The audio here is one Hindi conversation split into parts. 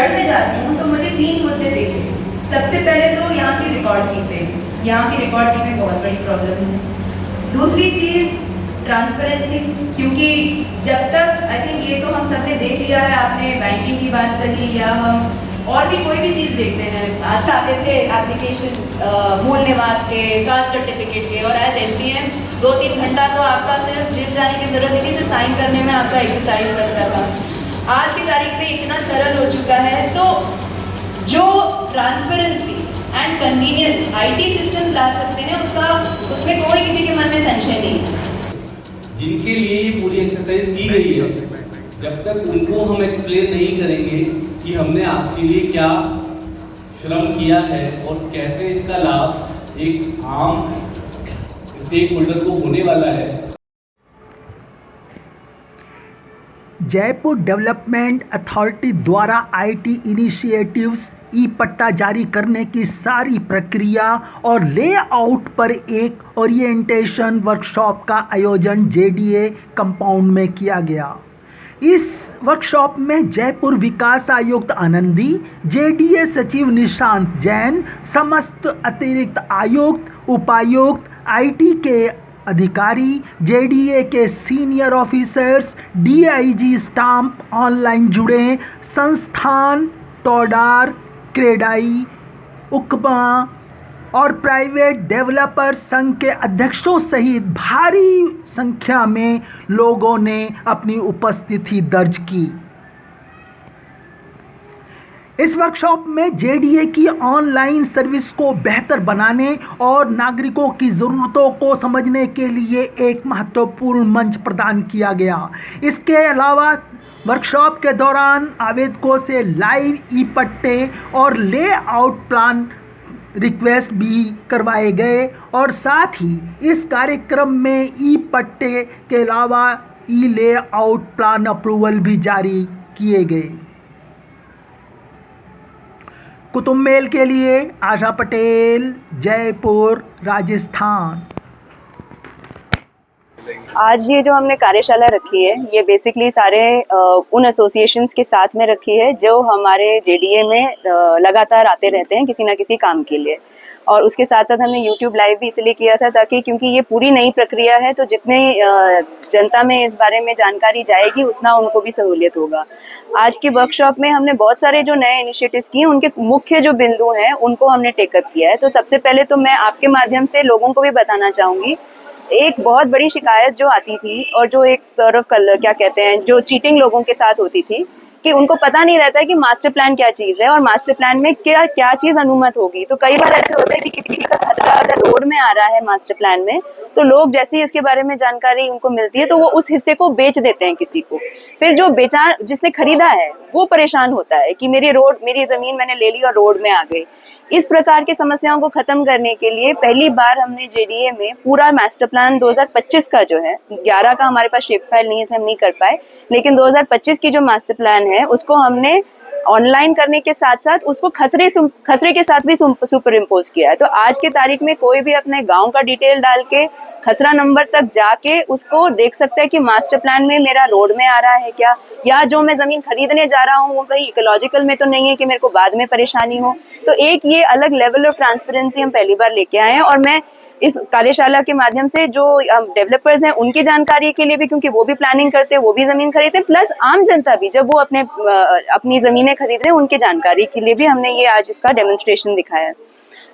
जड़ में जाती हूँ तो मुझे 3 मुद्दे दिखे। सबसे पहले तो यहाँ की रिकॉर्ड कीपिंग, यहाँ की रिकॉर्ड कीपिंग बहुत बड़ी प्रॉब्लम है। दूसरी चीज़ ट्रांसपेरेंसी, क्योंकि जब तक आई थिंक ये तो हम सब ने देख लिया है, आपने बैंकिंग की बात करी या हम और भी कोई भी चीज़ देखते हैं, आज आते थे एप्लीकेशन मूल निवास के, कास्ट सर्टिफिकेट के, और एज HDM 2-3 घंटा तो आपका सिर्फ जिम जाने की जरूरत नहीं थी, सिर्फ साइन करने में आपका एक्सरसाइज लगता था। आज की तारीख में इतना सरल हो चुका है, तो जो transparency and convenience IT systems ला सकते हैं उसमें कोई किसी के मन में संशय नहीं है। जिनके लिए ये पूरी एक्सरसाइज की गई है, जब तक उनको हम एक्सप्लेन नहीं करेंगे कि हमने आपके लिए क्या श्रम किया है और कैसे इसका लाभ एक आम स्टेक होल्डर को होने वाला है। जयपुर डेवलपमेंट अथॉरिटी द्वारा IT इनिशिएटिव्स ई पट्टा जारी करने की सारी प्रक्रिया और लेआउट पर एक ओरिएंटेशन वर्कशॉप का आयोजन JDA कंपाउंड में किया गया। इस वर्कशॉप में जयपुर विकास आयुक्त आनंदी, JDA सचिव निशांत जैन, समस्त अतिरिक्त आयुक्त, उपायुक्त, IT के अधिकारी, JDA के senior officers, DIG stamp online जुड़े, संस्थान, टोडार, क्रेडाई, उकमा और प्राइवेट डेवलपर संघ के अध्यक्षों सहित भारी संख्या में लोगों ने अपनी उपस्थिति दर्ज की। इस वर्कशॉप में JDA की ऑनलाइन सर्विस को बेहतर बनाने और नागरिकों की ज़रूरतों को समझने के लिए एक महत्वपूर्ण मंच प्रदान किया गया। इसके अलावा वर्कशॉप के दौरान आवेदकों से लाइव ई पट्टे और लेआउट प्लान रिक्वेस्ट भी करवाए गए और साथ ही इस कार्यक्रम में ई पट्टे के अलावा ई लेआउट प्लान अप्रूवल भी जारी किए गए। कुतुब मेल के लिए आशा पटेल, जयपुर, राजस्थान। आज ये जो हमने कार्यशाला रखी है, ये बेसिकली सारे उन एसोसिएशंस के साथ में रखी है जो हमारे JDA में लगातार आते रहते हैं किसी ना किसी काम के लिए। और उसके साथ साथ हमने YouTube लाइव भी इसलिए किया था ताकि, क्योंकि ये पूरी नई प्रक्रिया है, तो जितने जनता में इस बारे में जानकारी जाएगी उतना उनको भी सहूलियत होगा। आज की वर्कशॉप में हमने बहुत सारे जो नए इनिशिएटिव्स किए, उनके मुख्य जो बिंदु हैं उनको हमने टेकअप किया है। तो सबसे पहले तो मैं आपके माध्यम से लोगों को भी बताना चाहूँगी, एक बहुत बड़ी शिकायत जो आती थी और जो एक तरफ क्या कहते हैं, जो चीटिंग लोगों के साथ होती थी कि उनको पता नहीं रहता है कि मास्टर प्लान क्या चीज़ है और मास्टर प्लान में क्या क्या चीज़ अनुमत होगी। तो कई बार ऐसे होता है कि किसी का खतरा अगर रोड में आ रहा है मास्टर प्लान में, तो लोग जैसे ही इसके बारे में जानकारी उनको मिलती है तो वो उस हिस्से को बेच देते हैं किसी को। फिर जो जिसने खरीदा है वो परेशान होता है कि मेरी ज़मीन मैंने ले ली और रोड में आ गई। इस प्रकार की समस्याओं को खत्म करने के लिए पहली बार हमने JDA में पूरा मास्टर प्लान 2025 का जो है, 11 का हमारे पास शेप फाइल नहीं है इसलिए हम नहीं कर पाए, लेकिन 2025 की जो मास्टर प्लान है उसको हमने ऑनलाइन करने के साथ साथ उसको खसरे के साथ भी सुपर इम्पोज किया है। तो आज के तारीख में कोई भी अपने गांव का डिटेल डाल के खसरा नंबर तक जाके उसको देख सकता है कि मास्टर प्लान में मेरा रोड में आ रहा है क्या, या जो मैं ज़मीन खरीदने जा रहा हूँ वो कहीं इकोलॉजिकल में तो नहीं है कि मेरे को बाद में परेशानी हो। तो एक ये अलग लेवल ऑफ ट्रांसपेरेंसी हम पहली बार लेके आए हैं। और मैं इस कार्यशाला के माध्यम से जो डेवलपर्स हैं उनकी जानकारी के लिए भी, क्योंकि वो भी प्लानिंग करते हैं, वो भी ज़मीन खरीदते हैं, प्लस आम जनता भी जब वो अपनी ज़मीनें खरीद रहे हैं उनकी जानकारी के लिए भी हमने ये आज इसका डेमोन्स्ट्रेशन दिखाया है।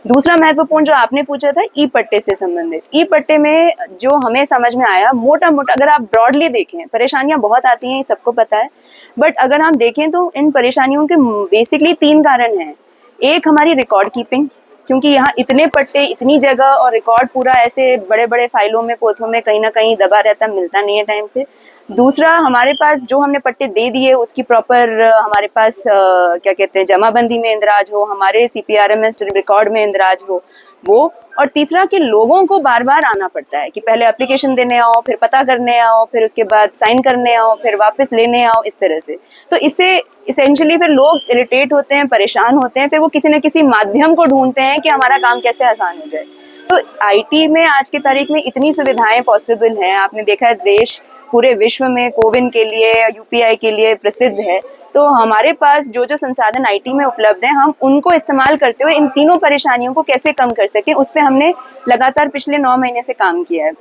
दूसरा महत्वपूर्ण जो आपने पूछा था ई पट्टे से संबंधित, ई पट्टे में जो हमें समझ में आया, मोटा मोटा अगर आप ब्रॉडली देखें, परेशानियां बहुत आती हैं, सबको पता है, बट अगर हम देखें तो इन परेशानियों के बेसिकली 3 कारण हैं। एक हमारी रिकॉर्ड कीपिंग, क्योंकि यहाँ इतने पट्टे, इतनी जगह और रिकॉर्ड पूरा ऐसे बड़े बड़े फाइलों में, पोथों में कहीं ना कहीं दबा रहता, मिलता नहीं है टाइम से। दूसरा, हमारे पास जो हमने पट्टे दे दिए उसकी प्रॉपर हमारे पास क्या कहते हैं, जमाबंदी में इंदराज हो, हमारे CPRMS रिकॉर्ड में इंदराज हो वो। और तीसरा कि लोगों को बार बार आना पड़ता है कि पहले एप्लीकेशन देने आओ, फिर पता करने आओ, फिर उसके बाद साइन करने आओ, फिर वापस लेने आओ, इस तरह से। तो इससे इसेंशियली फिर लोग इरिटेट होते हैं, परेशान होते हैं, फिर वो किसी न किसी माध्यम को ढूंढते हैं कि हमारा काम कैसे आसान हो जाए। तो IT में आज की तारीख में इतनी सुविधाएं पॉसिबल हैं। आपने देखा है देश पूरे विश्व में कोविन के लिए, यूपीआई के लिए प्रसिद्ध है। तो हमारे पास जो जो संसाधन आईटी में उपलब्ध हैं, हम उनको इस्तेमाल करते हुए इन तीनों परेशानियों को कैसे कम कर सकें, उस पे हमने लगातार पिछले 9 महीने से काम किया है।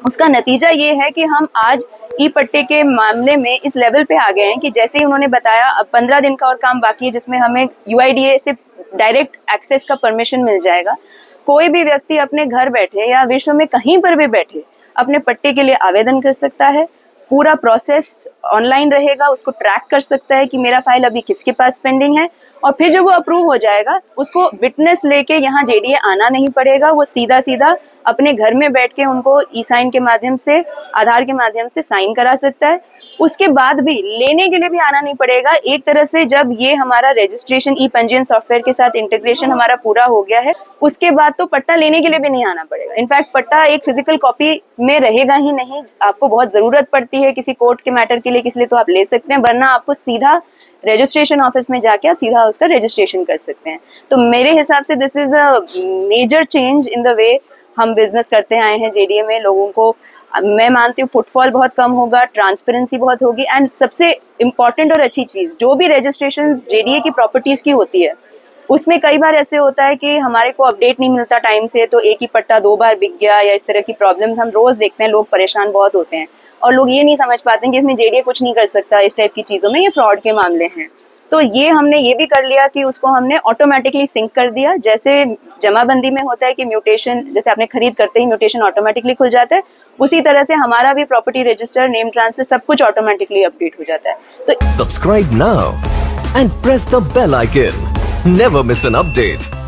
उसका नतीजा ये है कि हम आज ई पट्टे के मामले में इस लेवल पे आ गए हैं कि जैसे ही उन्होंने बताया, अब 15 दिन का और काम बाकी है जिसमें हमें यूआईडीए से डायरेक्ट एक्सेस का परमिशन मिल जाएगा। कोई भी व्यक्ति अपने घर बैठे या विश्व में कहीं पर भी बैठे अपने पट्टे के लिए आवेदन कर सकता है। पूरा प्रोसेस ऑनलाइन रहेगा, उसको ट्रैक कर सकता है कि मेरा फाइल अभी किसके पास पेंडिंग है, और फिर जब वो अप्रूव हो जाएगा उसको विटनेस लेके यहाँ जेडीए आना नहीं पड़ेगा। वो सीधा सीधा अपने घर में बैठ के उनको ई साइन के माध्यम से, आधार के माध्यम से साइन करा सकता है। उसके बाद भी लेने के लिए भी आना नहीं पड़ेगा। एक तरह से जब ये हमारा रजिस्ट्रेशन ई पंजीयन सॉफ्टवेयर के साथ इंटीग्रेशन हमारा पूरा हो गया है, उसके बाद तो पट्टा लेने के लिए भी नहीं आना पड़ेगा। इनफैक्ट पट्टा एक फिजिकल कॉपी में रहेगा ही नहीं। आपको बहुत जरूरत पड़ती है किसी कोर्ट के मैटर के लिए, किसी लिए तो आप ले सकते हैं, वरना आपको सीधा रजिस्ट्रेशन ऑफिस में जाके आप सीधा उसका रजिस्ट्रेशन कर सकते हैं। तो मेरे हिसाब से this is a major change in the way हम बिजनेस करते आए हैं जेडीए में। लोगों को, मैं मानती हूँ, फुटफॉल बहुत कम होगा, ट्रांसपेरेंसी बहुत होगी, एंड सबसे इम्पॉर्टेंट और अच्छी चीज़, जो भी रजिस्ट्रेशन जेडीए की प्रॉपर्टीज़ की होती है उसमें कई बार ऐसे होता है कि हमारे को अपडेट नहीं मिलता टाइम से, तो एक ही पट्टा 2 बार बिक गया या इस तरह की प्रॉब्लम्स हम रोज़ देखते हैं। लोग परेशान बहुत होते हैं और लोग ये नहीं समझ पाते हैं कि इसमें जेडीए कुछ नहीं कर सकता, इस टाइप की चीज़ों में ये फ्रॉड के मामले हैं। तो ये हमने ये भी कर लिया कि उसको हमने ऑटोमेटिकली सिंक कर दिया। जैसे जमाबंदी में होता है कि म्यूटेशन, जैसे आपने खरीद करते ही म्यूटेशन ऑटोमेटिकली खुल जाता है, उसी तरह से हमारा भी प्रॉपर्टी रजिस्टर, नेम ट्रांसफर, सब कुछ ऑटोमेटिकली अपडेट हो जाता है। तो Subscribe now and press the bell icon. Never miss an update.